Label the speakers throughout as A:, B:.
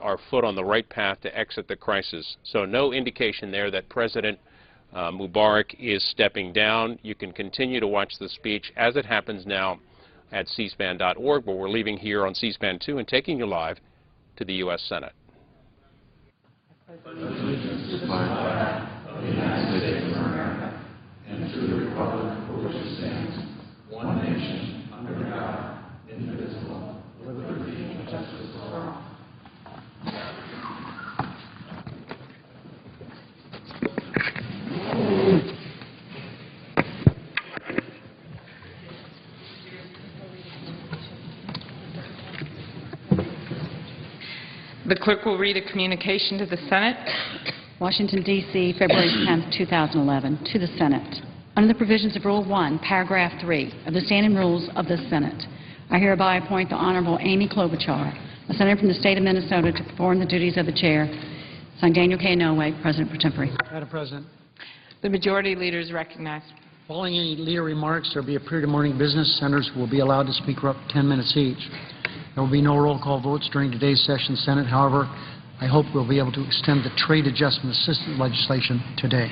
A: our foot on the right path to exit the crisis. So no indication there that President Mubarak is stepping down. You can continue to watch the speech as it happens now at cspan.org, but we're leaving here on C-SPAN 2 and taking you live to the U.S. Senate.
B: Allegiance to the flag of the United States of America and to the republic for which it stands, one nation, under God, indivisible, with liberty and justice for all.
C: The clerk will read a communication to the Senate.
D: Washington, D.C., February 10, 2011. To the Senate. Under the provisions of Rule 1, Paragraph 3 of the Standing Rules of the Senate, I hereby appoint the Honorable Amy Klobuchar, a senator from the state of Minnesota, to perform the duties of the chair. Signed, Daniel K. Inouye, President pro tempore.
E: Madam President.
C: The majority leader is recognized.
E: Following any leader remarks, there will be a period of morning business. Senators will be allowed to speak for up to 10 minutes each. There will be no roll call votes during today's session, Senate. However, I hope we'll be able to extend the trade adjustment assistance legislation today.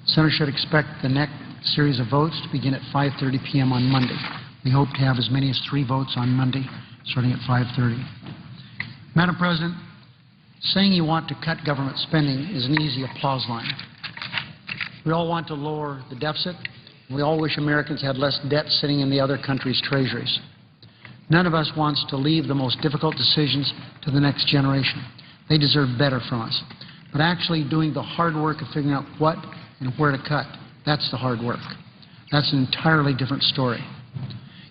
E: Senators should expect the next series of votes to begin at 5:30 p.m. on Monday. We hope to have as many as 3 votes on Monday, starting at 5:30. Madam President, saying you want to cut government spending is an easy applause line. We all want to lower the deficit. We all wish Americans had less debt sitting in the other countries' treasuries. None of us wants to leave the most difficult decisions to the next generation. They deserve better from us. But actually doing the hard work of figuring out what and where to cut, that's the hard work. That's an entirely different story.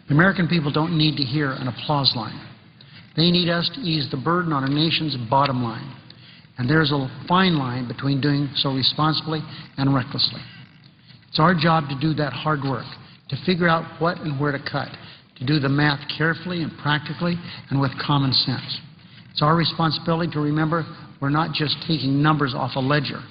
E: The American people don't need to hear an applause line. They need us to ease the burden on our nation's bottom line. And there's a fine line between doing so responsibly and recklessly. It's our job to do that hard work, to figure out what and where to cut, to do the math carefully and practically and with common sense. It's our responsibility to remember we're not just taking numbers off a ledger.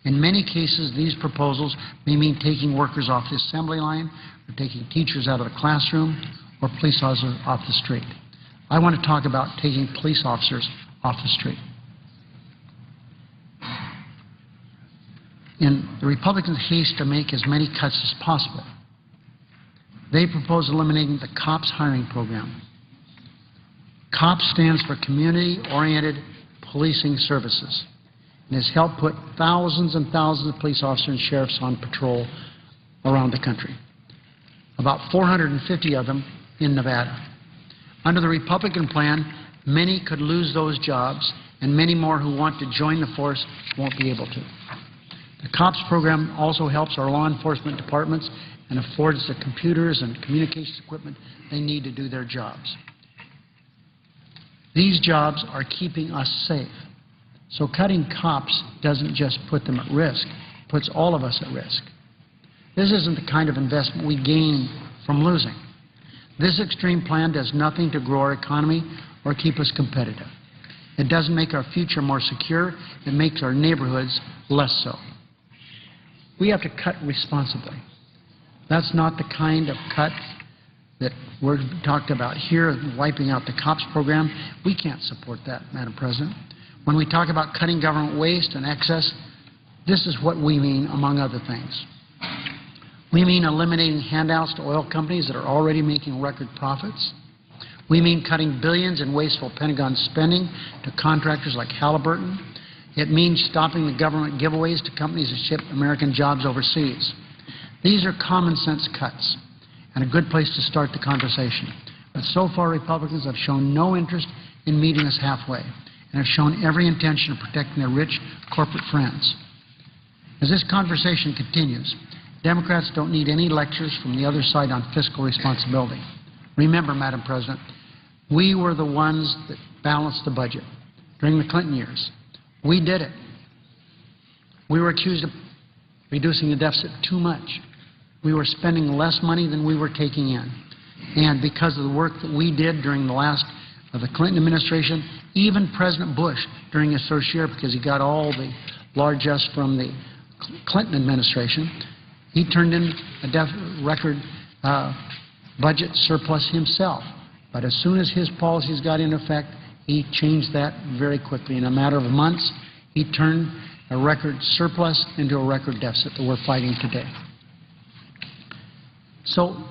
E: In many cases, these proposals may mean taking workers off the assembly line, or taking teachers out of the classroom, or police officers off the street. I want to talk about taking police officers off the street. In the Republicans' haste to make as many cuts as possible, they propose eliminating the COPS hiring program. COPS stands for Community-Oriented Policing Services, and has helped put thousands and thousands of police officers and sheriffs on patrol around the country, about 450 of them in Nevada. Under the Republican plan, many could lose those jobs, and many more who want to join the force won't be able to. The COPS program also helps our law enforcement departments and affords the computers and communications equipment they need to do their jobs. These jobs are keeping us safe. So cutting COPS doesn't just put them at risk, it puts all of us at risk. This isn't the kind of investment we gain from losing. This extreme plan does nothing to grow our economy or keep us competitive. It doesn't make our future more secure, it makes our neighborhoods less so. We have to cut responsibly. That's not the kind of cut that we're talked about here, wiping out the COPS program. We can't support that, Madam President. When we talk about cutting government waste and excess, this is what we mean, among other things. We mean eliminating handouts to oil companies that are already making record profits. We mean cutting billions in wasteful Pentagon spending to contractors like Halliburton. It means stopping the government giveaways to companies that ship American jobs overseas. These are common sense cuts and a good place to start the conversation. But so far, Republicans have shown no interest in meeting us halfway and have shown every intention of protecting their rich corporate friends. As this conversation continues, Democrats don't need any lectures from the other side on fiscal responsibility. Remember, Madam President, we were the ones that balanced the budget during the Clinton years. We did it. We were accused of reducing the deficit too much. We were spending less money than we were taking in. And because of the work that we did during the last of the Clinton administration, even President Bush during his first year, because he got all the largesse from the Clinton administration, he turned in a record budget surplus himself. But as soon as his policies got into effect, He changed that very quickly. In a matter of months, he turned a record surplus into a record deficit that we're fighting today. So,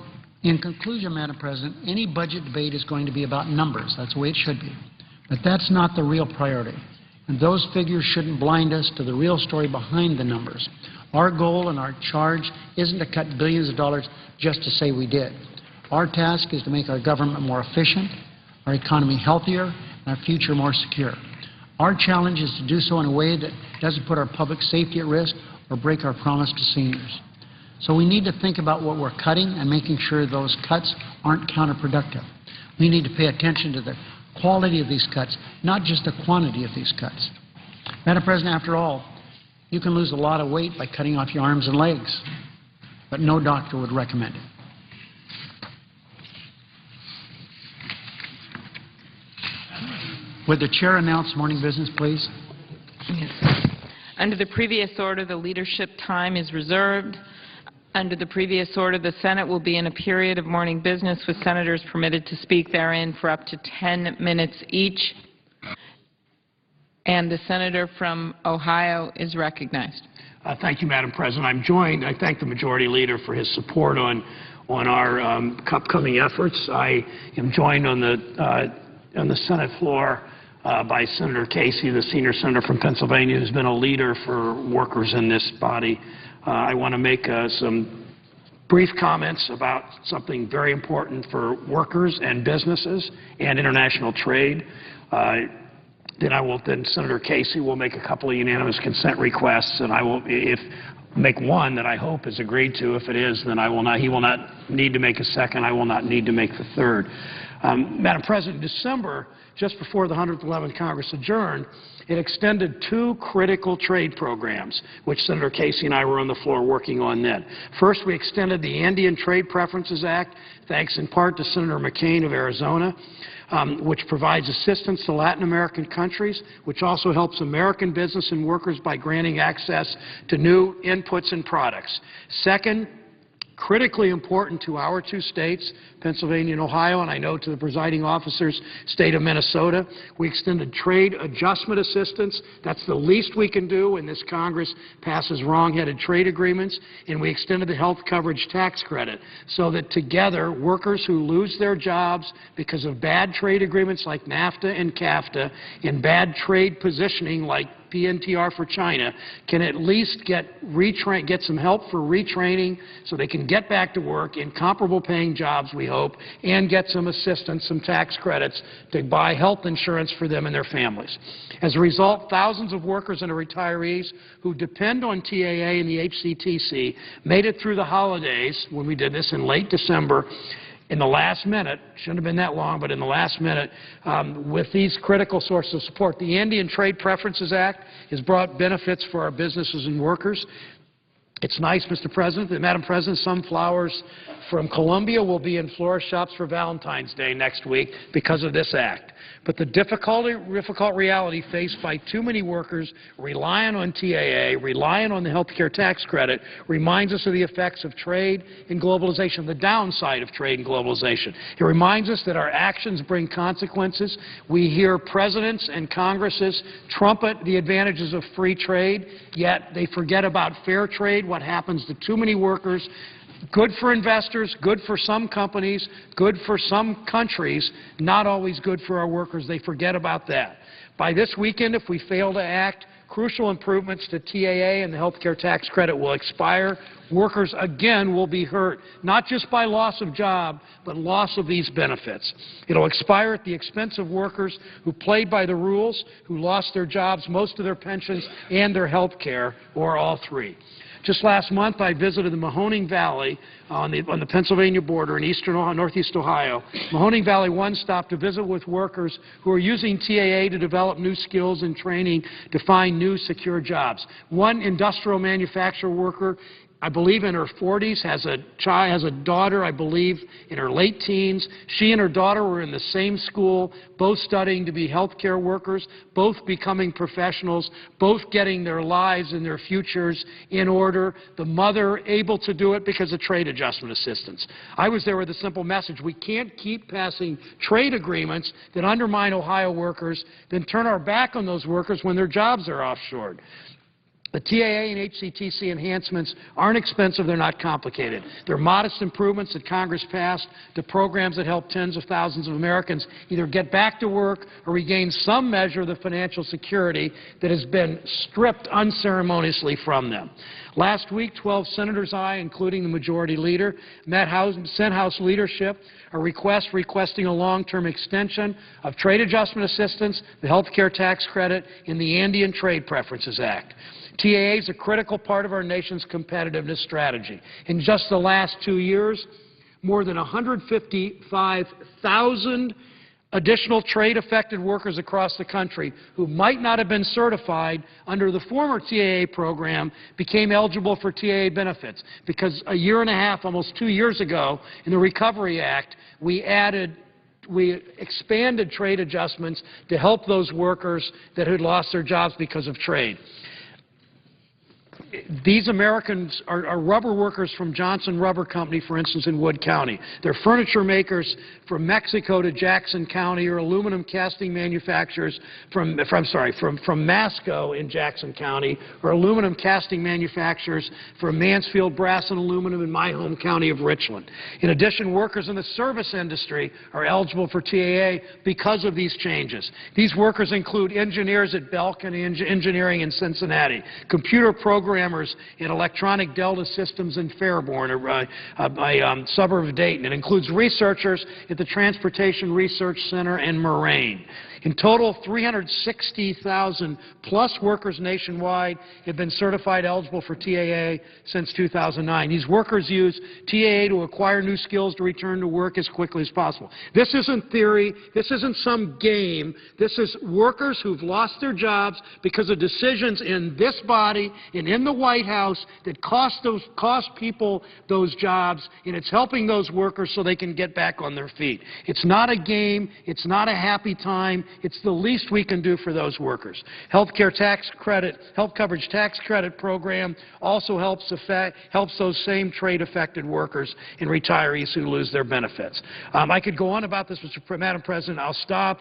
E: in conclusion, Madam President, any budget debate is going to be about numbers. That's the way it should be. But that's not the real priority. And those figures shouldn't blind us to the real story behind the numbers. Our goal and our charge isn't to cut billions of dollars just to say we did. Our task is to make our government more efficient, our economy healthier, and our future more secure. Our challenge is to do so in a way that doesn't put our public safety at risk or break our promise to seniors. So we need to think about what we're cutting and making sure those cuts aren't counterproductive. We need to pay attention to the quality of these cuts, not just the quantity of these cuts. Madam President, after all, you can lose a lot of weight by cutting off your arms and legs, but no doctor would recommend it. Would the Chair announce morning business, please?
C: Yes. Under the previous order, the leadership time is reserved. Under the previous order, the Senate will be in a period of morning business with senators permitted to speak therein for up to 10 minutes each. And the senator from Ohio is recognized.
F: Thank you, Madam President. I thank the Majority Leader for his support on our upcoming efforts. I am joined on the Senate floor by Senator Casey, the senior senator from Pennsylvania, who's been a leader for workers in this body. I want to make some brief comments about something very important for workers and businesses and international trade. Then Senator Casey will make a couple of unanimous consent requests, and I will, make one that I hope is agreed to. If it is, then he will not need to make a second. I will not need to make the third. Madam President, in December, just before the 111th Congress adjourned, it extended two critical trade programs, which Senator Casey and I were on the floor working on then. First, we extended the Andean Trade Preferences Act, thanks in part to Senator McCain of Arizona, which provides assistance to Latin American countries, which also helps American business and workers by granting access to new inputs and products. Second, critically important to our two states, Pennsylvania and Ohio, and I know to the presiding officer's state of Minnesota, we extended trade adjustment assistance. That's the least we can do when this Congress passes wrong-headed trade agreements, and we extended the health coverage tax credit so that together workers who lose their jobs because of bad trade agreements like NAFTA and CAFTA and bad trade positioning like PNTR for China can at least get some help for retraining so they can get back to work in comparable paying jobs, we hope, and get some assistance, some tax credits to buy health insurance for them and their families. As a result, thousands of workers and retirees who depend on TAA and the HCTC made it through the holidays when we did this in late December in the last minute, shouldn't have been that long, but in the last minute, with these critical sources of support. The Andean Trade Preferences Act has brought benefits for our businesses and workers. It's nice, Mr. President, that, Madam President, some flowers from Colombia will be in florist shops for Valentine's Day next week because of this act. But the difficult reality faced by too many workers relying on TAA, relying on the health care tax credit, reminds us of the effects of trade and globalization, the downside of trade and globalization. It reminds us that our actions bring consequences. We hear presidents and Congresses trumpet the advantages of free trade, yet they forget about fair trade, what happens to too many workers. Good for investors, good for some companies, good for some countries, not always good for our workers. They forget about that. By this weekend, if we fail to act, crucial improvements to TAA and the health care tax credit will expire. Workers, again, will be hurt, not just by loss of job, but loss of these benefits. It will expire at the expense of workers who played by the rules, who lost their jobs, most of their pensions, and their health care, or all three. Just last month, I visited the Mahoning Valley on the Pennsylvania border in northeast Ohio. Mahoning Valley One stopped to visit with workers who are using TAA to develop new skills and training to find new secure jobs. One industrial manufacturer worker I believe in her 40s, has a daughter, I believe, in her late teens. She and her daughter were in the same school, both studying to be healthcare workers, both becoming professionals, both getting their lives and their futures in order. The mother able to do it because of trade adjustment assistance. I was there with a simple message. We can't keep passing trade agreements that undermine Ohio workers, then turn our back on those workers when their jobs are offshored. The TAA and HCTC enhancements aren't expensive, they're not complicated. They're modest improvements that Congress passed to programs that help tens of thousands of Americans either get back to work or regain some measure of the financial security that has been stripped unceremoniously from them. Last week, 12 senators, including the majority leader, sent House leadership a request requesting a long-term extension of trade adjustment assistance, the health care tax credit, and the Andean Trade Preferences Act. TAA is a critical part of our nation's competitiveness strategy. In just the last 2 years, more than 155,000 additional trade-affected workers across the country who might not have been certified under the former TAA program became eligible for TAA benefits because a year and a half, almost 2 years ago, in the Recovery Act, we expanded trade adjustments to help those workers that had lost their jobs because of trade. These Americans are rubber workers from Johnson Rubber Company, for instance, in Wood County. They're furniture makers from Mexico to Jackson County, or aluminum casting manufacturers from Masco in Jackson County, or aluminum casting manufacturers from Mansfield Brass and Aluminum in my home county of Richland. In addition, workers in the service industry are eligible for TAA because of these changes. These workers include engineers at Belkin Engineering in Cincinnati, computer programmers in Electronic Delta Systems in Fairborn, a suburb of Dayton. It includes researchers at the Transportation Research Center in Moraine. In total, 360,000 plus workers nationwide have been certified eligible for TAA since 2009. These workers use TAA to acquire new skills to return to work as quickly as possible. This isn't theory. This isn't some game. This is workers who've lost their jobs because of decisions in this body and in the White House that cost people those jobs, and it's helping those workers so they can get back on their feet. It's not a game. It's not a happy time. It's the least we can do for those workers. Health coverage tax credit program also helps those same trade-affected workers and retirees who lose their benefits. I could go on about this, Madam President. I'll stop.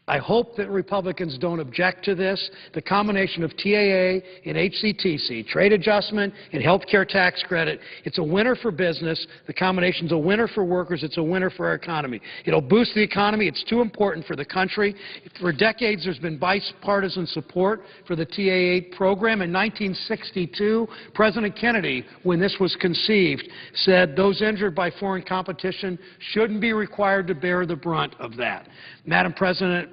F: I hope that Republicans don't object to this. The combination of TAA and HCTC, trade adjustment and health care tax credit, it's a winner for business. The combination's a winner for workers. It's a winner for our economy. It'll boost the economy. It's too important for the country. For decades, there's been bipartisan support for the TAA program. In 1962, President Kennedy, when this was conceived, said those injured by foreign competition shouldn't be required to bear the brunt of that. Madam President,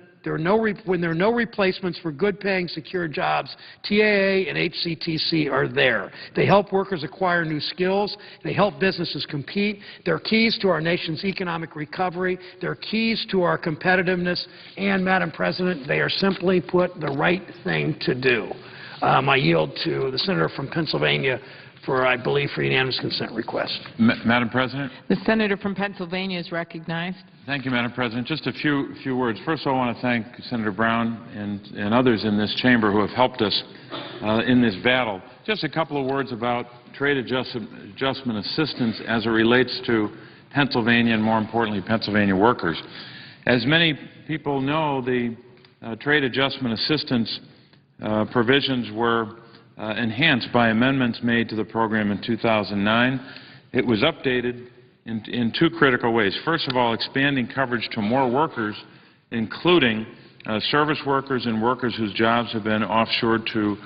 F: when there are no replacements for good-paying, secure jobs, TAA and HCTC are there. They help workers acquire new skills. They help businesses compete. They're keys to our nation's economic recovery. They're keys to our competitiveness. And, Madam President, they are simply put the right thing to do. I yield to the senator from Pennsylvania for unanimous consent request.
B: Madam President?
C: The senator from Pennsylvania is recognized.
B: Thank you, Madam President. Just a few words. First of all, I want to thank Senator Brown and others in this chamber who have helped us in this battle. Just a couple of words about trade adjustment assistance as it relates to Pennsylvania and, more importantly, Pennsylvania workers. As many people know, the trade adjustment assistance provisions were enhanced by amendments made to the program in 2009. It was updated in two critical ways. First of all, expanding coverage to more workers, including service workers and workers whose jobs have been offshored to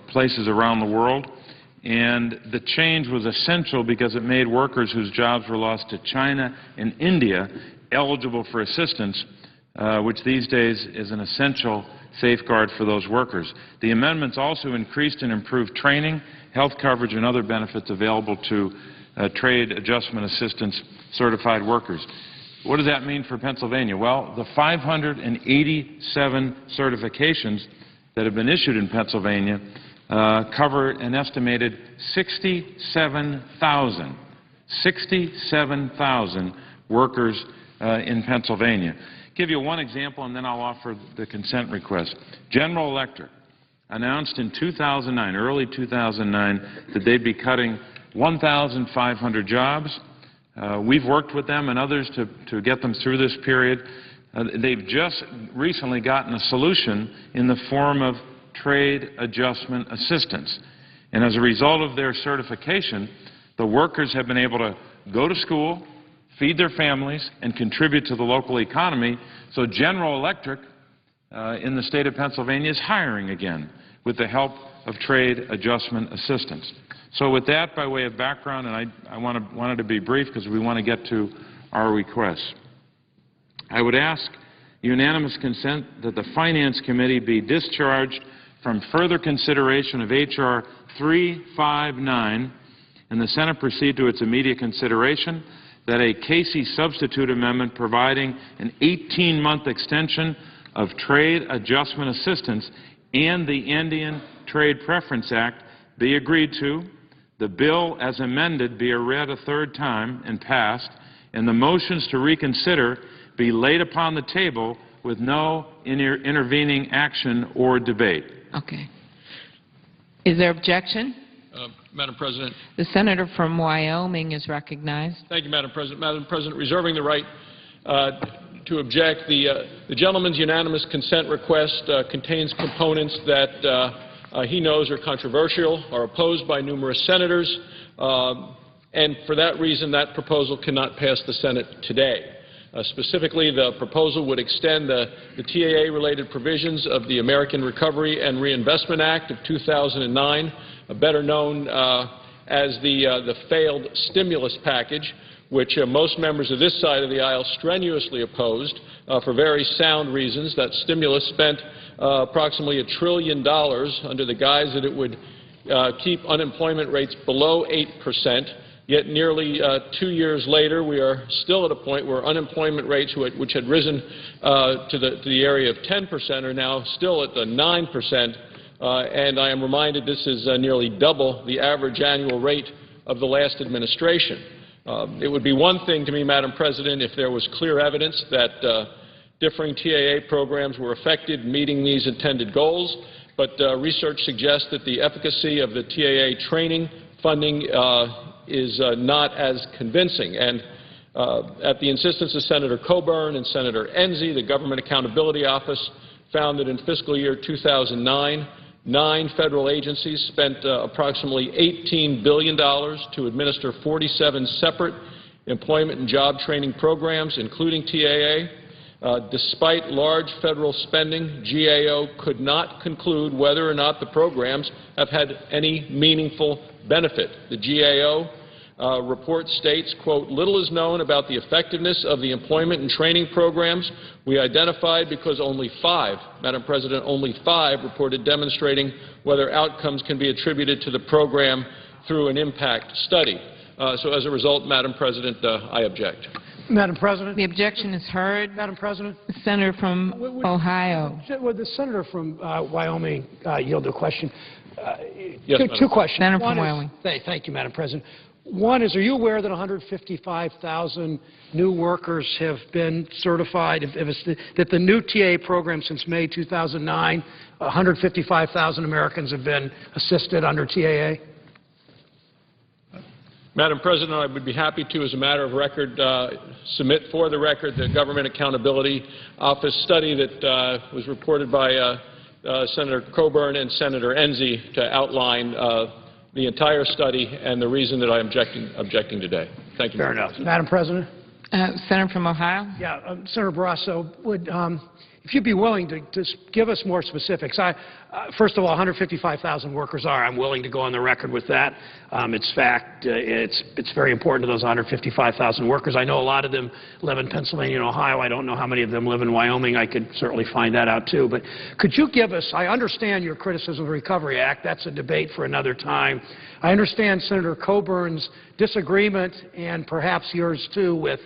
B: places around the world. And the change was essential because it made workers whose jobs were lost to China and India eligible for assistance, which these days is an essential safeguard for those workers. The amendments also increased and improved training, health coverage, and other benefits available to trade adjustment assistance certified workers. What does that mean for Pennsylvania? Well, the 587 certifications that have been issued in Pennsylvania cover an estimated 67,000 workers in Pennsylvania. Give you one example, and then I'll offer the consent request. General Electric announced in 2009, early 2009, that they'd be cutting 1,500 jobs. We've worked with them and others to get them through this period. They've just recently gotten a solution in the form of trade adjustment assistance. And as a result of their certification, the workers have been able to go to school, feed their families, and contribute to the local economy. So General Electric in the state of Pennsylvania is hiring again with the help of trade adjustment assistance. So with that, by way of background, and I wanted to be brief because we want to get to our requests, I would ask unanimous consent that the Finance Committee be discharged from further consideration of H.R. 359 and the Senate proceed to its immediate consideration, that a Casey substitute amendment providing an 18-month extension of trade adjustment assistance and the Indian Trade Preference Act be agreed to, the bill as amended be read a third time and passed, and the motions to reconsider be laid upon the table with no intervening action or debate.
C: Okay. Is there objection?
G: Madam President.
C: The senator from Wyoming is recognized.
G: Thank you, Madam President. Madam President, reserving the right to object, the gentleman's unanimous consent request contains components that he knows are controversial, are opposed by numerous senators, and for that reason, that proposal cannot pass the Senate today. Specifically, the proposal would extend the TAA-related provisions of the American Recovery and Reinvestment Act of 2009, better known as the failed stimulus package, which most members of this side of the aisle strenuously opposed for very sound reasons. That stimulus spent approximately $1 trillion under the guise that it would keep unemployment rates below 8%. Yet nearly 2 years later, we are still at a point where unemployment rates, which had risen to the area of 10%, are now still at the 9%. And I am reminded this is nearly double the average annual rate of the last administration. It would be one thing to me, Madam President, if there was clear evidence that differing TAA programs were effective in meeting these intended goals, but research suggests that the efficacy of the TAA training funding is not as convincing. And at the insistence of Senator Coburn and Senator Enzi, the Government Accountability Office found that in fiscal year 2009, 9 federal agencies spent approximately $18 billion to administer 47 separate employment and job training programs, including TAA. Despite large federal spending, GAO could not conclude whether or not the programs have had any meaningful benefit. The GAO report states, quote, "Little is known about the effectiveness of the employment and training programs we identified because only 5, Madam President, only 5 reported demonstrating whether outcomes can be attributed to the program through an impact study." So as a result, Madam President, I object.
F: Madam President.
C: The objection is heard.
F: Madam President.
C: The senator from Ohio.
F: Would the senator from Wyoming yield a question?
G: Yes,
F: two questions.
C: Senator from Wyoming.
F: Thank you, Madam President. One is, are you aware that 155,000 new workers have been certified, that the new TAA program since May 2009, 155,000 Americans have been assisted under TAA?
G: Madam President, I would be happy to, as a matter of record, submit for the record the Government Accountability Office study that was reported by Senator Coburn and Senator Enzi to outline the entire study and the reason that I am objecting today. Thank you.
F: Fair enough. Madam President?
C: Senator from Ohio.
F: Yeah, Senator Barrasso, if you'd be willing to give us more specifics. First of all, 155,000 workers I'm willing to go on the record with that. It's fact. It's very important to those 155,000 workers. I know a lot of them live in Pennsylvania and Ohio. I don't know how many of them live in Wyoming. I could certainly find that out, too. But could you give us, I understand your criticism of the Recovery Act. That's a debate for another time. I understand Senator Coburn's disagreement, and perhaps yours, too, with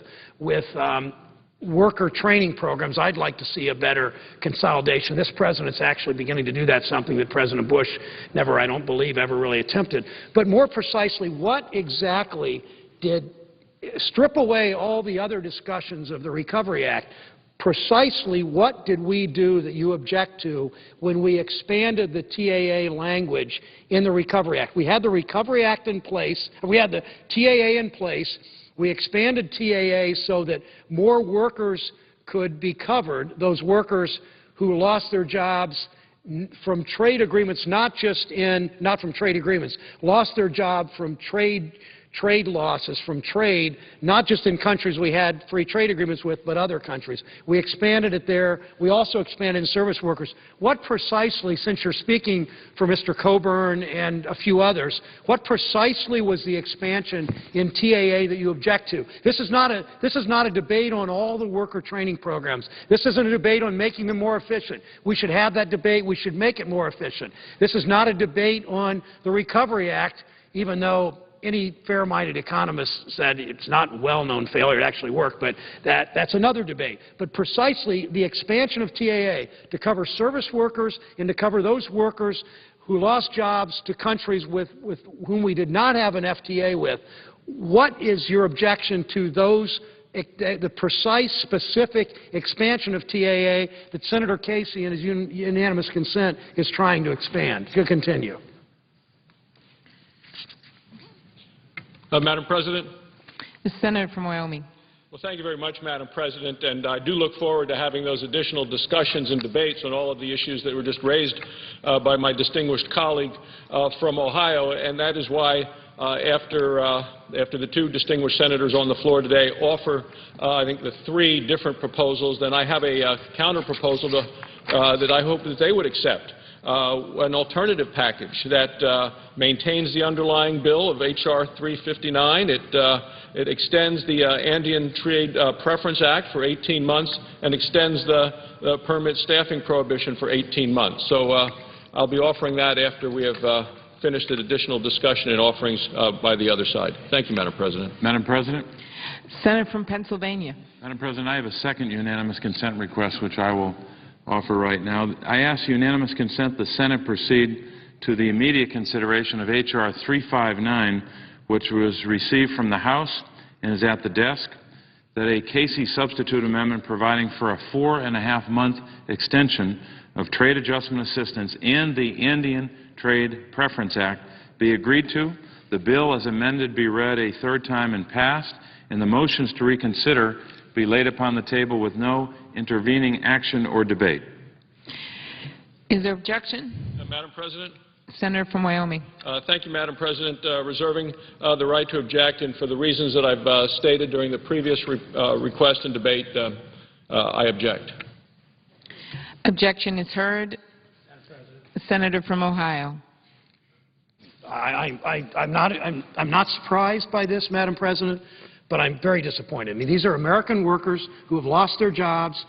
F: worker training programs, I'd like to see a better consolidation. This president's actually beginning to do that, something that President Bush never, I don't believe, ever really attempted. But more precisely, what exactly did strip away all the other discussions of the Recovery Act? Precisely what did we do that you object to when we expanded the TAA language in the Recovery Act? We had the Recovery Act in place, we had the TAA in place. We expanded TAA so that more workers could be covered, those workers who lost their jobs from trade agreements, not from trade agreements, lost their job from trade losses from trade, not just in countries we had free trade agreements with, but other countries. We expanded it there. We also expanded in service workers. What precisely, since you're speaking for Mr. Coburn and a few others, what precisely was the expansion in TAA that you object to? This is not a debate on all the worker training programs. This isn't a debate on making them more efficient. We should have that debate. We should make it more efficient. This is not a debate on the Recovery Act, even though any fair-minded economist said it's not well-known failure to actually work, but that's another debate. But precisely the expansion of TAA to cover service workers and to cover those workers who lost jobs to countries with whom we did not have an FTA with, what is your objection to those, the precise, specific expansion of TAA that Senator Casey, in his unanimous consent, is trying to expand? To continue.
G: Madam President.
C: The Senator from Wyoming.
G: Well, thank you very much, Madam President, and I do look forward to having those additional discussions and debates on all of the issues that were just raised by my distinguished colleague from Ohio, and that is why after the two distinguished senators on the floor today offer, I think, the three different proposals, then I have a counter-proposal that I hope that they would accept. An alternative package that maintains the underlying bill of H.R. 359. It extends the Andean Trade Preference Act for 18 months and extends the permit staffing prohibition for 18 months. So I'll be offering that after we have finished an additional discussion and offerings by the other side. Thank you, Madam President.
H: Madam President.
C: Senator from Pennsylvania.
H: Madam President, I have a second unanimous consent request, which I will offer right now. I ask unanimous consent the Senate proceed to the immediate consideration of H.R. 359, which was received from the House and is at the desk, that a Casey substitute amendment providing for a 4.5-month extension of trade adjustment assistance and the Indian Trade Preference Act be agreed to, the bill as amended be read a third time and passed, and the motions to reconsider be laid upon the table with no intervening action or debate.
C: Is there objection?
G: Madam President.
C: Senator from Wyoming.
G: Thank you, Madam President. Reserving the right to object, and for the reasons that I've stated during the previous request and debate, I object.
C: Objection is heard. Senator from Ohio.
F: I'm not surprised by this, Madam President, but I'm very disappointed. I mean, these are American workers who have lost their jobs,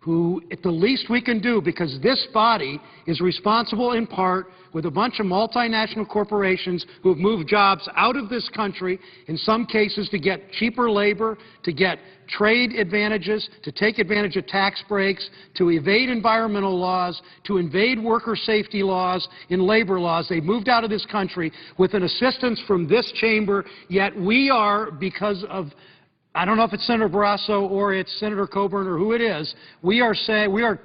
F: who, at the least we can do, because this body is responsible in part with a bunch of multinational corporations who have moved jobs out of this country, in some cases to get cheaper labor, to get trade advantages, to take advantage of tax breaks, to evade environmental laws, to invade worker safety laws and labor laws. They moved out of this country with an assistance from this chamber, yet we are, because of, I don't know if it's Senator Barrasso or it's Senator Coburn or who it is, we are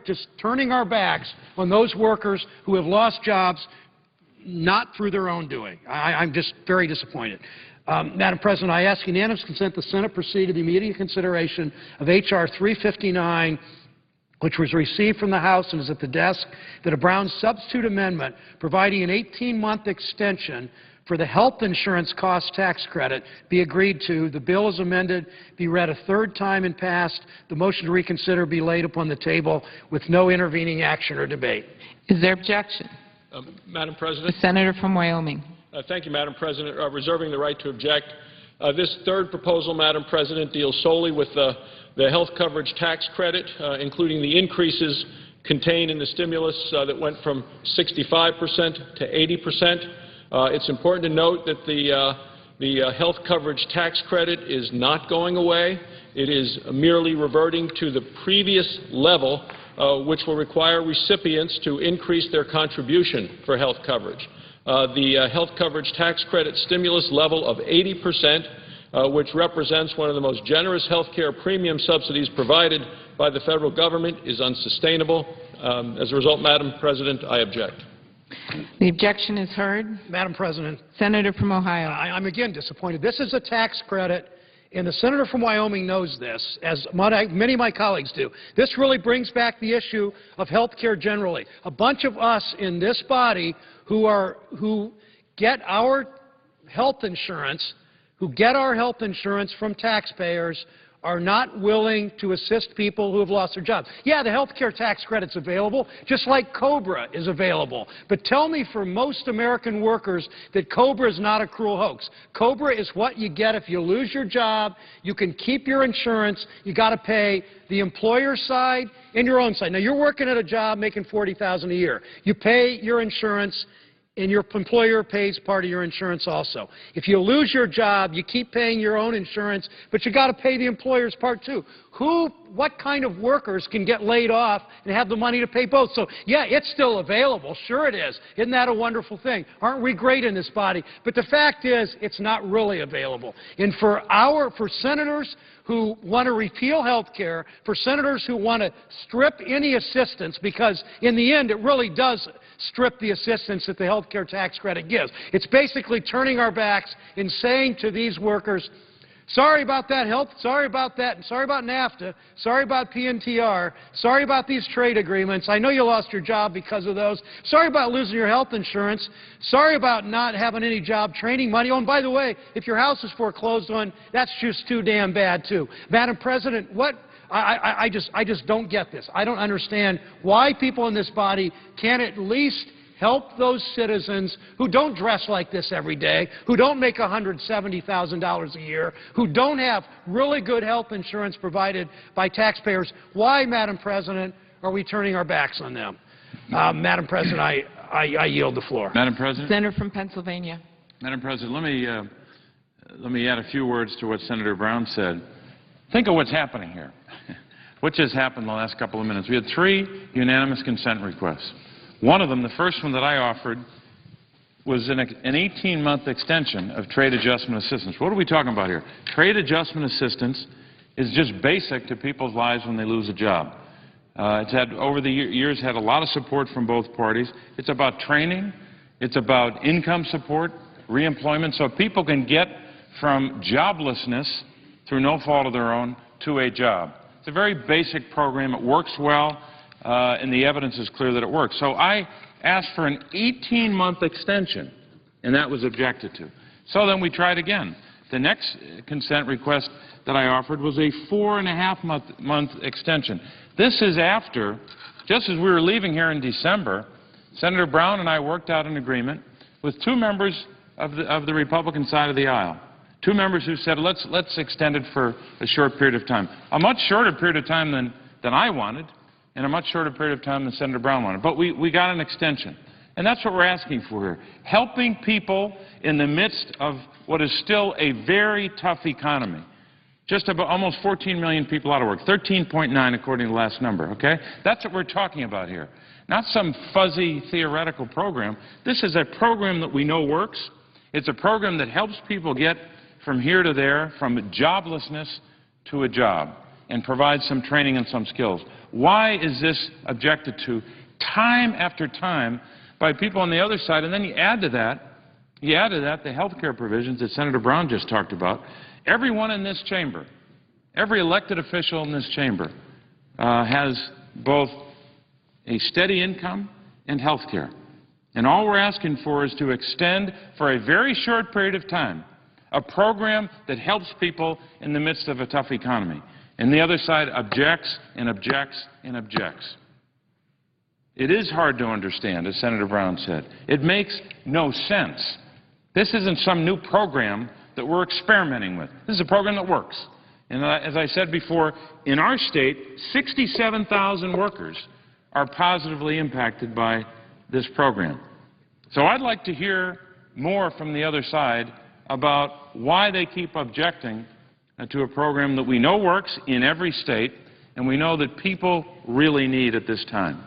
F: just turning our backs on those workers who have lost jobs not through their own doing. I'm just very disappointed. Madam President, I ask unanimous consent the Senate proceed to the immediate consideration of H.R. 359, which was received from the House and is at the desk, that a Brown substitute amendment providing an 18-month extension for the health insurance cost tax credit be agreed to. The bill as amended be read a third time and passed. The motion to reconsider be laid upon the table with no intervening action or debate.
C: Is there objection?
G: Madam President.
C: The Senator from Wyoming.
G: Thank you, Madam President. Reserving the right to object. This third proposal, Madam President, deals solely with the health coverage tax credit, including the increases contained in the stimulus that went from 65% to 80%. It's important to note that the health coverage tax credit is not going away. It is merely reverting to the previous level, which will require recipients to increase their contribution for health coverage. The health coverage tax credit stimulus level of 80%, which represents one of the most generous health care premium subsidies provided by the federal government, is unsustainable. As a result, Madam President, I object.
C: The objection is heard.
I: Madam President,
C: Senator from Ohio.
I: I'm again disappointed. This is a tax credit, and the senator from Wyoming knows this, as many of my colleagues do. This really brings back the issue of health care generally. A bunch of us in this body who get our health insurance, from taxpayers, are not willing to assist people who have lost their jobs. Yeah, the health care tax credit's available, just like COBRA is available. But tell me for most American workers that COBRA is not a cruel hoax. COBRA is what you get if you lose your job. You can keep your insurance. You got to pay the employer side and your own side. Now, you're working at a job making $40,000 a year. You pay your insurance, and your employer pays part of your insurance also. If you lose your job, you keep paying your own insurance, but you got to pay the employer's part too. What kind of workers can get laid off and have the money to pay both? So, yeah, it's still available. Sure it is. Isn't that a wonderful thing? Aren't we great in this body? But the fact is, it's not really available. And for senators who want to repeal health care, for senators who want to strip any assistance, because in the end it really does strip the assistance that the health care tax credit gives. It's basically turning our backs and saying to these workers, sorry about that health, sorry about that, and sorry about NAFTA, sorry about PNTR, sorry about these trade agreements. I know you lost your job because of those. Sorry about losing your health insurance. Sorry about not having any job training money. Oh, and by the way, if your house is foreclosed on, that's just too damn bad, too. Madam President, I just don't get this. I don't understand why people in this body can't at least help those citizens who don't dress like this every day, who don't make $170,000 a year, who don't have really good health insurance provided by taxpayers. Why, Madam President, are we turning our backs on them? Madam President, I yield the floor.
H: Madam President?
C: Senator from Pennsylvania.
H: Madam President, let me add a few words to what Senator Brown said. Think of what's happening here. What just happened in the last couple of minutes? We had 3 unanimous consent requests. One of them, the first one that I offered, was an 18-month extension of trade adjustment assistance. What are we talking about here? Trade adjustment assistance is just basic to people's lives when they lose a job. It's had, over the years, had a lot of support from both parties. It's about training. It's about income support, reemployment, so people can get from joblessness through no fault of their own to a job. It's a very basic program. It works well, and the evidence is clear that it works. So I asked for an 18-month extension, and that was objected to. So then we tried again. The next consent request that I offered was a 4.5-month extension. This is after, just as we were leaving here in December, Senator Brown and I worked out an agreement with 2 members of the Republican side of the aisle. 2 members who said, let's extend it for a short period of time. A much shorter period of time than I wanted, and a much shorter period of time than Senator Brown wanted. But we got an extension. And that's what we're asking for here. Helping people in the midst of what is still a very tough economy. Just about almost 14 million people out of work, 13.9 according to the last number, okay? That's what we're talking about here. Not some fuzzy theoretical program. This is a program that we know works. It's a program that helps people get from here to there, from joblessness to a job, and provides some training and some skills. Why is this objected to time after time by people on the other side? And then you add to that the health care provisions that Senator Brown just talked about. Everyone in this chamber, every elected official in this chamber has both a steady income and health care. And all we're asking for is to extend for a very short period of time a program that helps people in the midst of a tough economy. And the other side objects and objects and objects. It is hard to understand, as Senator Brown said. It makes no sense. This isn't some new program that we're experimenting with. This is a program that works. And as I said before, in our state, 67,000 workers are positively impacted by this program. So I'd like to hear more from the other side about why they keep objecting to a program that we know works in every state and we know that people really need at this time.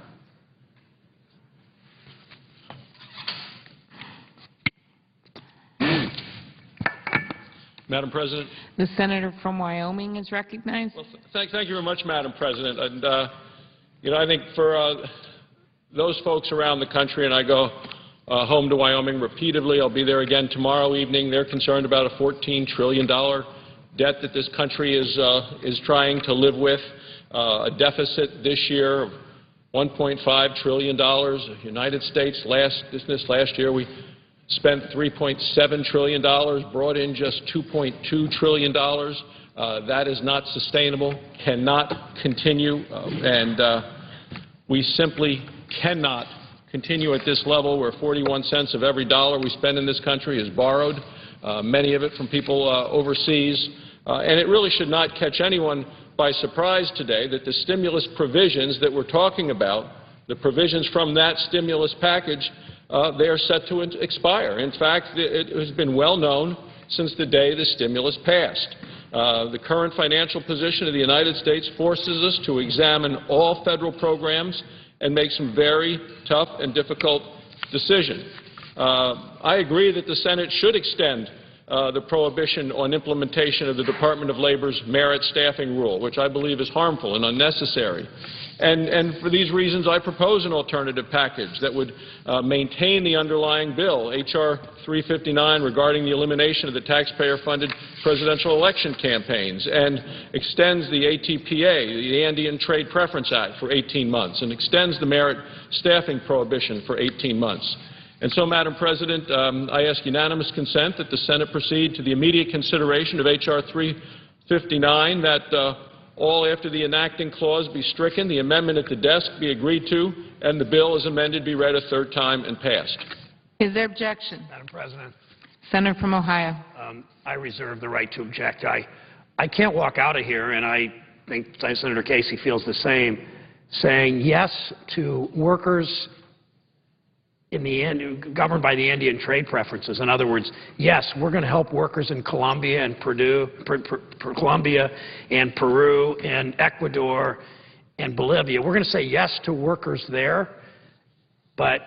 G: Madam President.
C: The senator from Wyoming is recognized.
G: Well, thank you very much, Madam President. And, I think for those folks around the country, and I go home to Wyoming repeatedly, I'll be there again tomorrow evening, they're concerned about a $14 trillion debt that this country is trying to live with, a deficit this year of $1.5 trillion. The United States this last year, we spent $3.7 trillion, brought in just $2.2 trillion. That is not sustainable, cannot continue, and we simply cannot continue at this level where 41 cents of every dollar we spend in this country is borrowed, many of it from people overseas. And it really should not catch anyone by surprise today that the stimulus provisions that we're talking about, the provisions from that stimulus package, they are set to expire. In fact, it has been well known since the day the stimulus passed. The current financial position of the United States forces us to examine all federal programs and make some very tough and difficult decisions. I agree that the Senate should extend the prohibition on implementation of the Department of Labor's merit staffing rule, which I believe is harmful and unnecessary. And for these reasons, I propose an alternative package that would maintain the underlying bill, H.R. 359, regarding the elimination of the taxpayer-funded presidential election campaigns, and extends the ATPA, the Andean Trade Preference Act, for 18 months, and extends the merit staffing prohibition for 18 months. And so, Madam President, I ask unanimous consent that the Senate proceed to the immediate consideration of H.R. 359, that all after the enacting clause be stricken, the amendment at the desk be agreed to, and the bill as amended be read a third time and passed.
C: Is there objection?
F: Madam President.
C: Senator from Ohio.
F: I reserve the right to object. I can't walk out of here, and I think Senator Casey feels the same, saying yes to workers in the end, governed by the Andean trade preferences. In other words, yes, we're going to help workers in Colombia and Colombia and Peru and Ecuador and Bolivia. We're going to say yes to workers there, but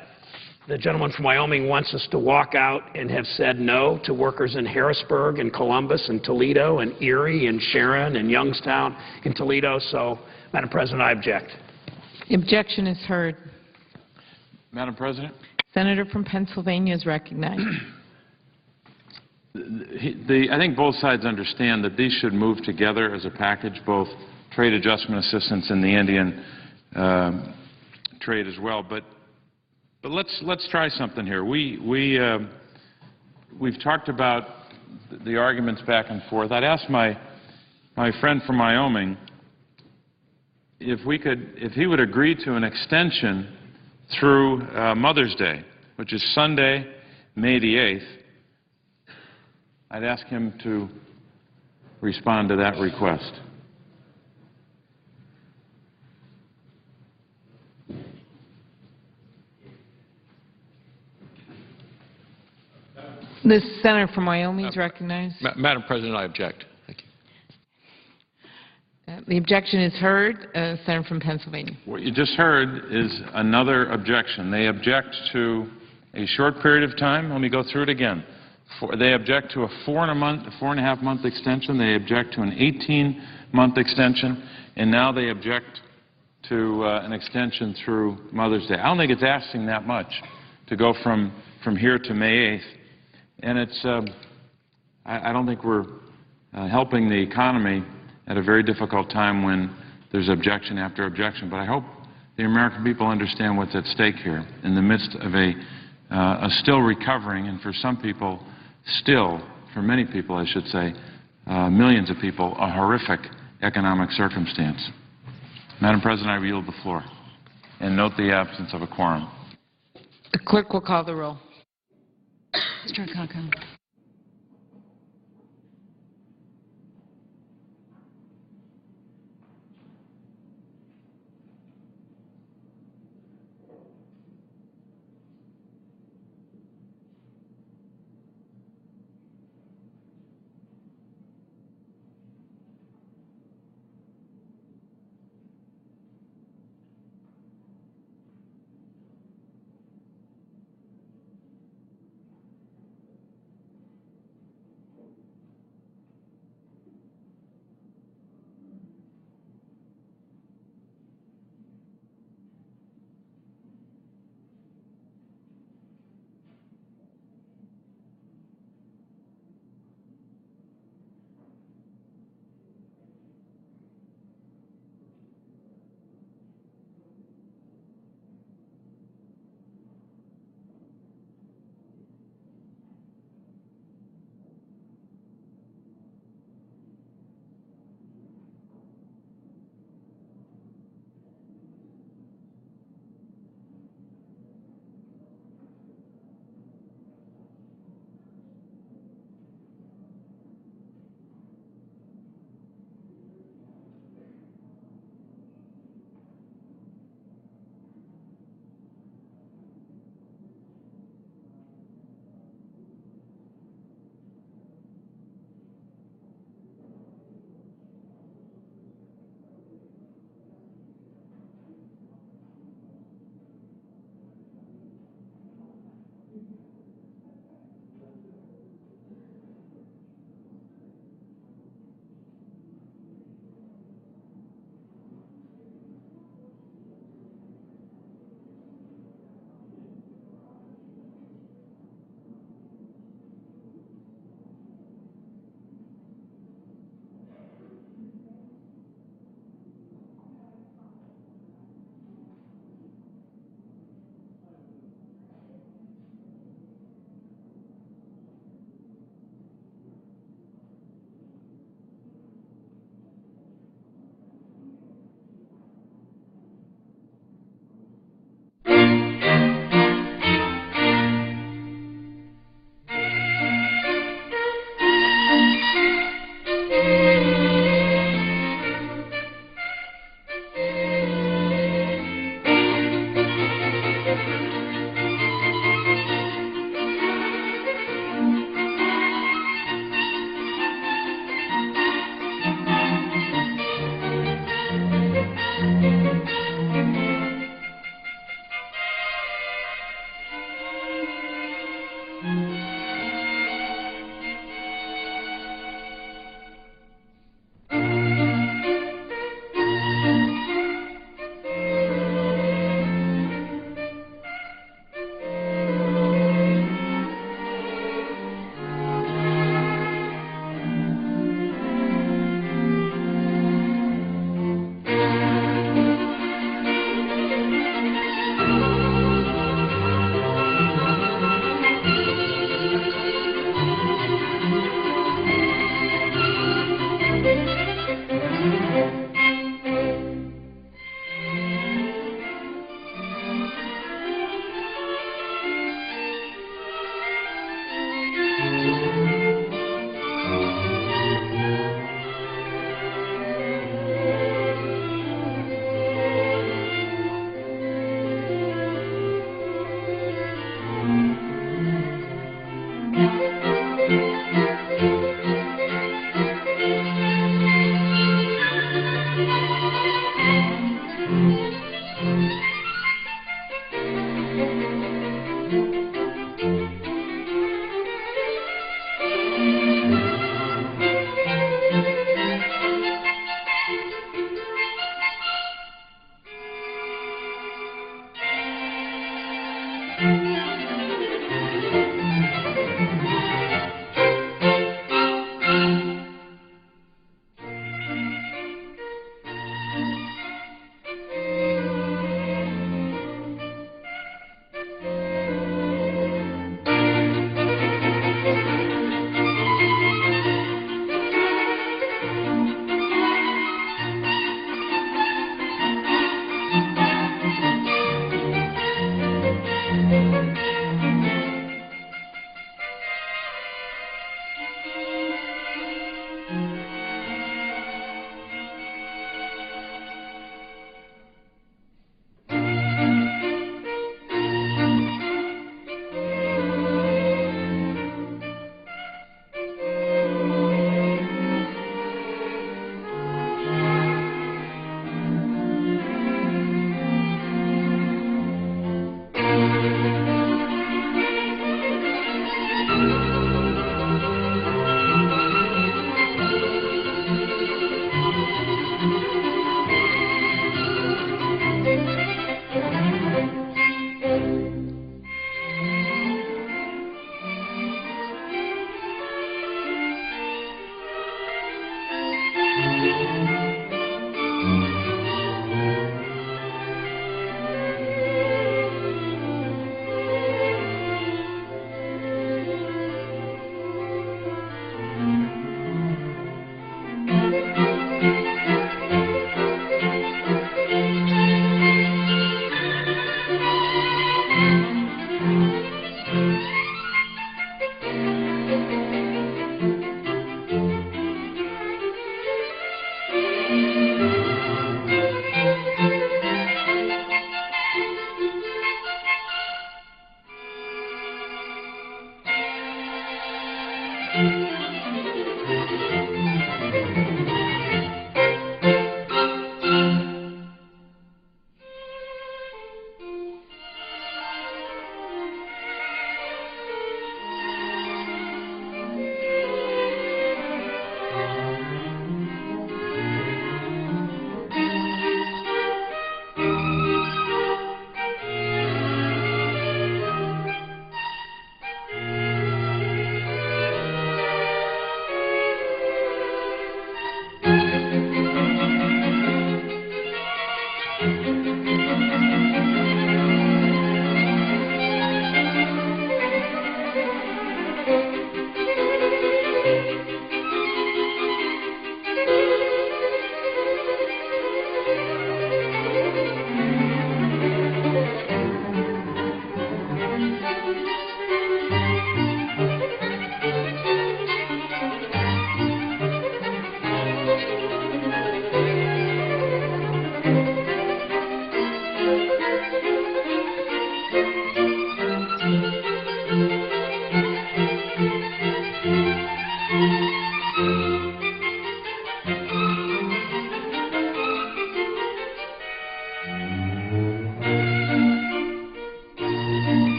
F: the gentleman from Wyoming wants us to walk out and have said no to workers in Harrisburg and Columbus and Toledo and Erie and Sharon and Youngstown and Toledo. So, Madam President, I object.
C: The objection is heard.
H: Madam President?
C: Senator from Pennsylvania is recognized.
H: I think both sides understand that these should move together as a package, both trade adjustment assistance and the Andean trade as well. But let's try something here. We've talked about the arguments back and forth. I'd ask my friend from Wyoming if he would agree to an extension through Mother's Day, which is Sunday, May the 8th. I'd ask him to respond to that request.
C: The senator from Wyoming is recognized.
G: Madam President, I object. Thank you.
C: The objection is heard. Senator from Pennsylvania.
H: What you just heard is another objection. They object to a short period of time. Let me go through it again. They object to a 4.5 month extension. They object to an 18-month extension. And now they object to an extension through Mother's Day. I don't think it's asking that much to go from here to May 8th. And it's, I don't think we're helping the economy at a very difficult time when there's objection after objection. But I hope the American people understand what's at stake here in the midst of a still recovering, and for some people, still, for many people, I should say, millions of people, a horrific economic circumstance. Madam President, I yield the floor. And note the absence of a quorum.
C: The clerk will call the roll.
D: Mr. Akaka.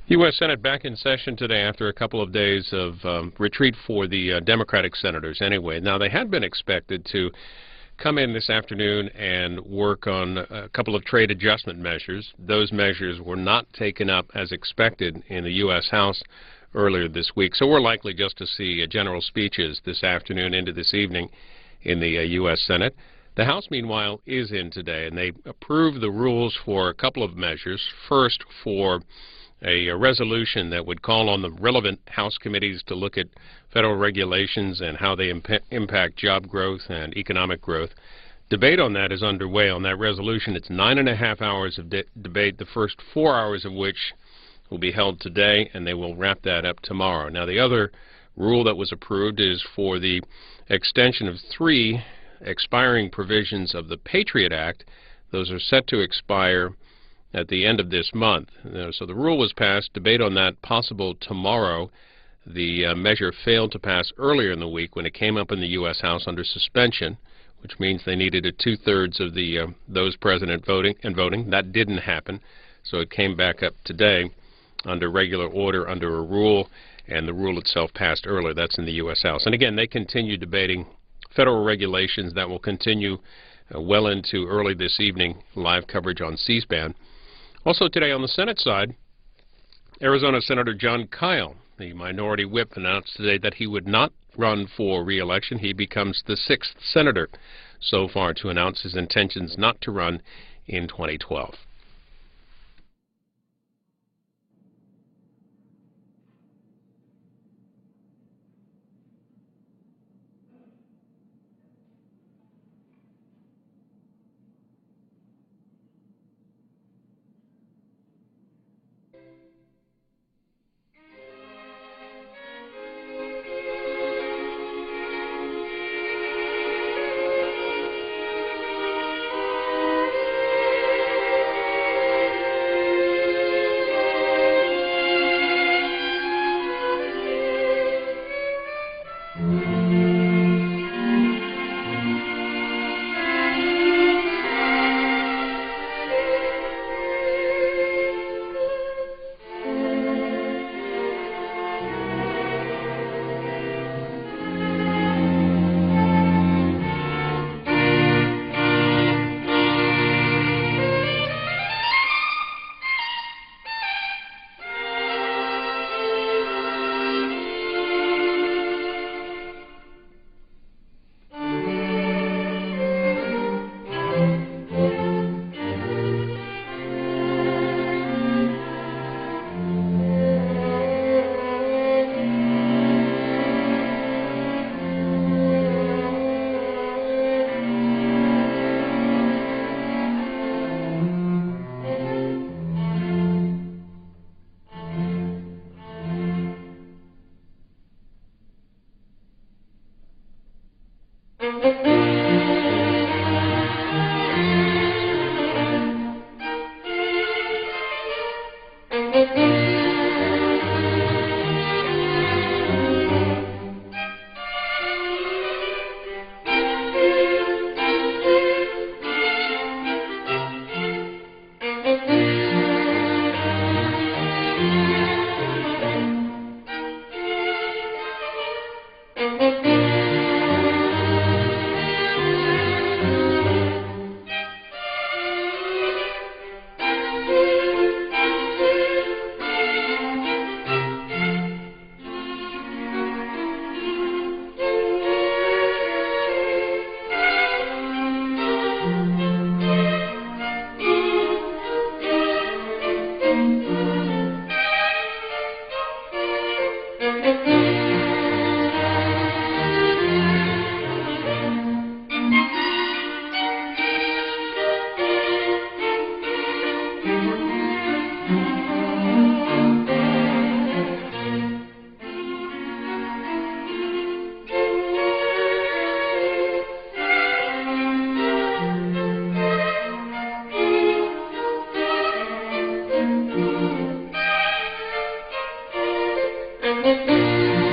A: U.S. Senate back in session today after a couple of days of retreat for the Democratic senators anyway. Now, they had been expected to come in this afternoon and work on a couple of trade adjustment measures. Those measures were not taken up as expected in the U.S. House earlier this week, so we're likely just to see general speeches this afternoon into this evening in the U.S. Senate. The House, meanwhile, is in today, and they approved the rules for a couple of measures. First, for a resolution that would call on the relevant House committees to look at federal regulations and how they impact job growth and economic growth. Debate on that is underway on that resolution. It's 9.5 hours of debate, the first 4 hours of which will be held today, and they will wrap that up tomorrow. Now, the other rule that was approved is for the extension of 3 expiring provisions of the Patriot Act. Those are set to expire at the end of this month. So the rule was passed. Debate on that possible tomorrow. The measure failed to pass earlier in the week when it came up in the U.S. House under suspension, which means they needed a 2/3 of the those present voting. That didn't happen, so it came back up today under regular order under a rule, and the rule itself passed earlier. That's in the U.S. House. And again, they continue debating federal regulations that will continue well into early this evening, live coverage on C-SPAN. Also today on the Senate side, Arizona Senator John Kyle, the minority whip, announced today that he would not run for re-election. He becomes the 6th senator so far to announce his intentions not to run in 2012.
J: Thank you.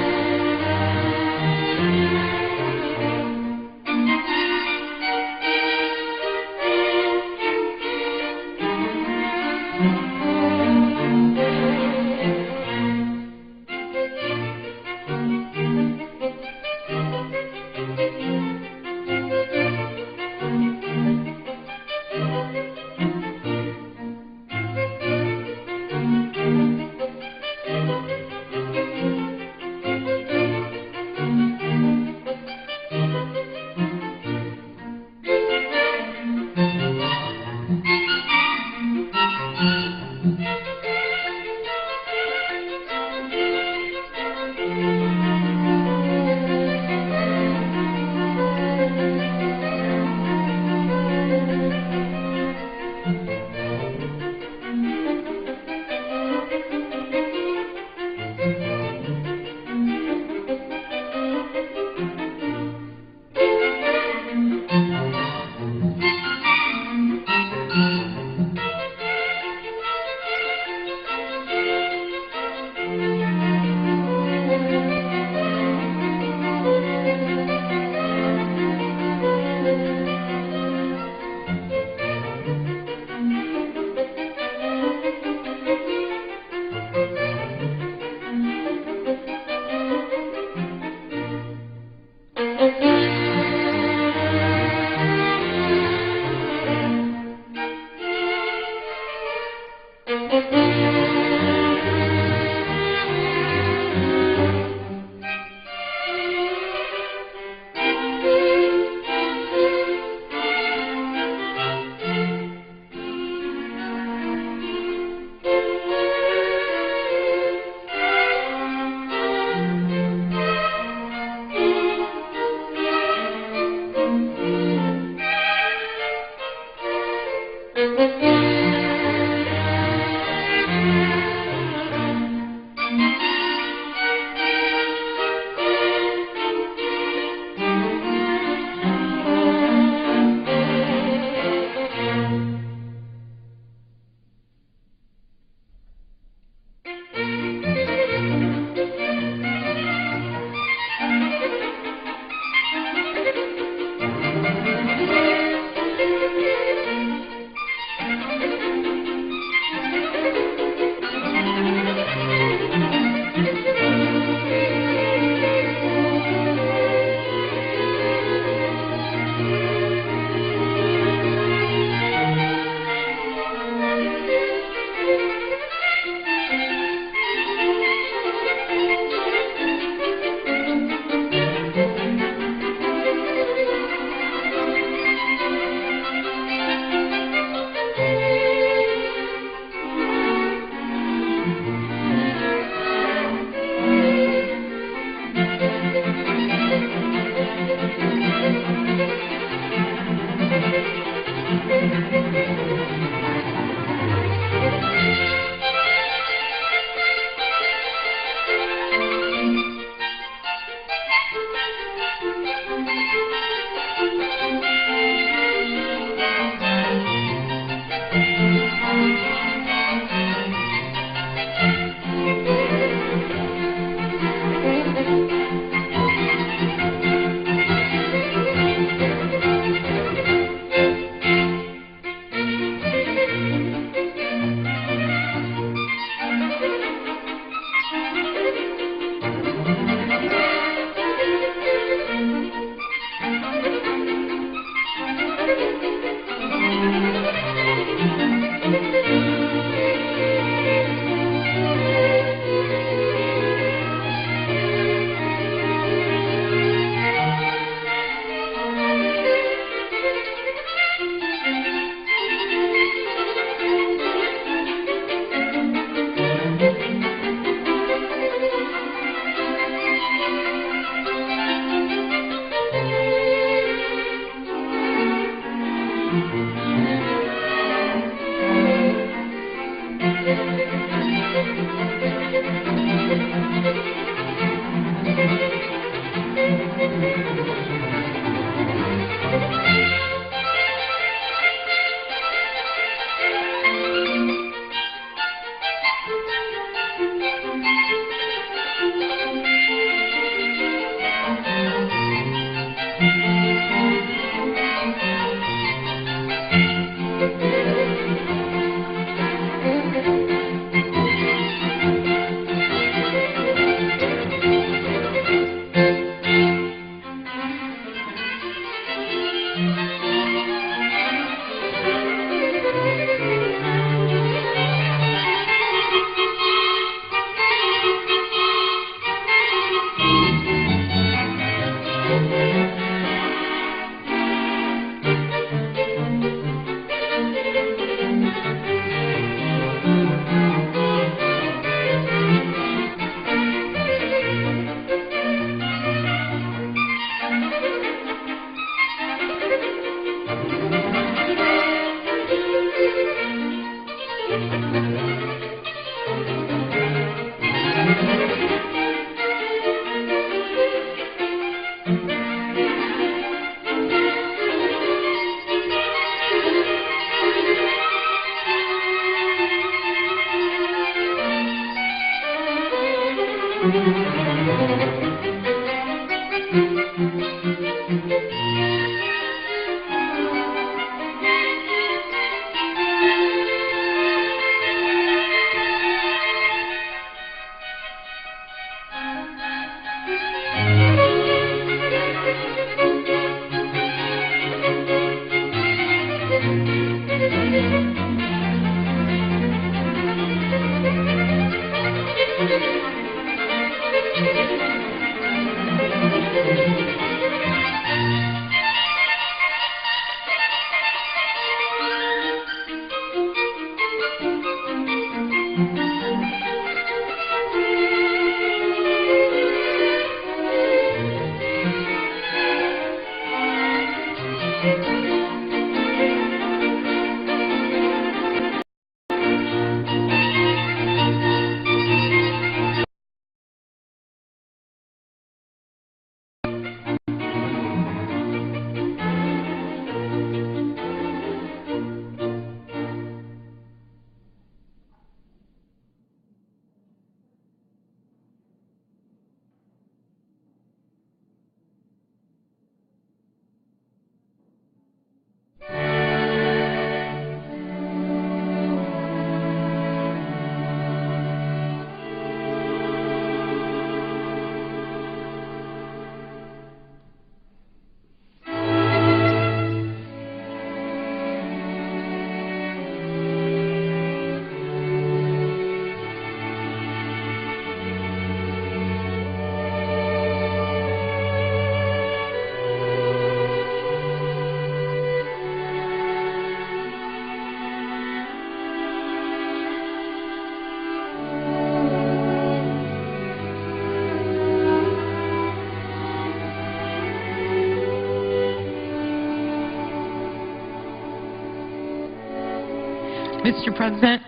C: Mr. President.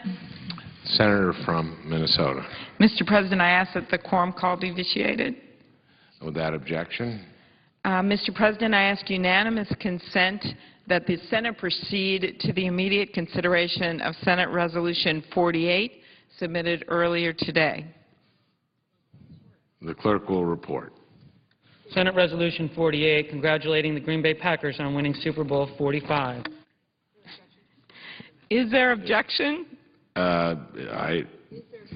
J: Senator from Minnesota.
C: Mr. President, I ask that the quorum call be vitiated.
J: Without objection.
C: Mr. President, I ask unanimous consent that the Senate proceed to the immediate consideration of Senate Resolution 48 submitted earlier today.
J: The clerk will report.
K: Senate Resolution 48, congratulating the Green Bay Packers on winning Super Bowl 45.
C: Is there objection?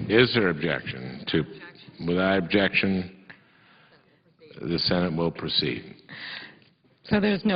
J: Is there objection? Without objection, the Senate will proceed.
C: So there's no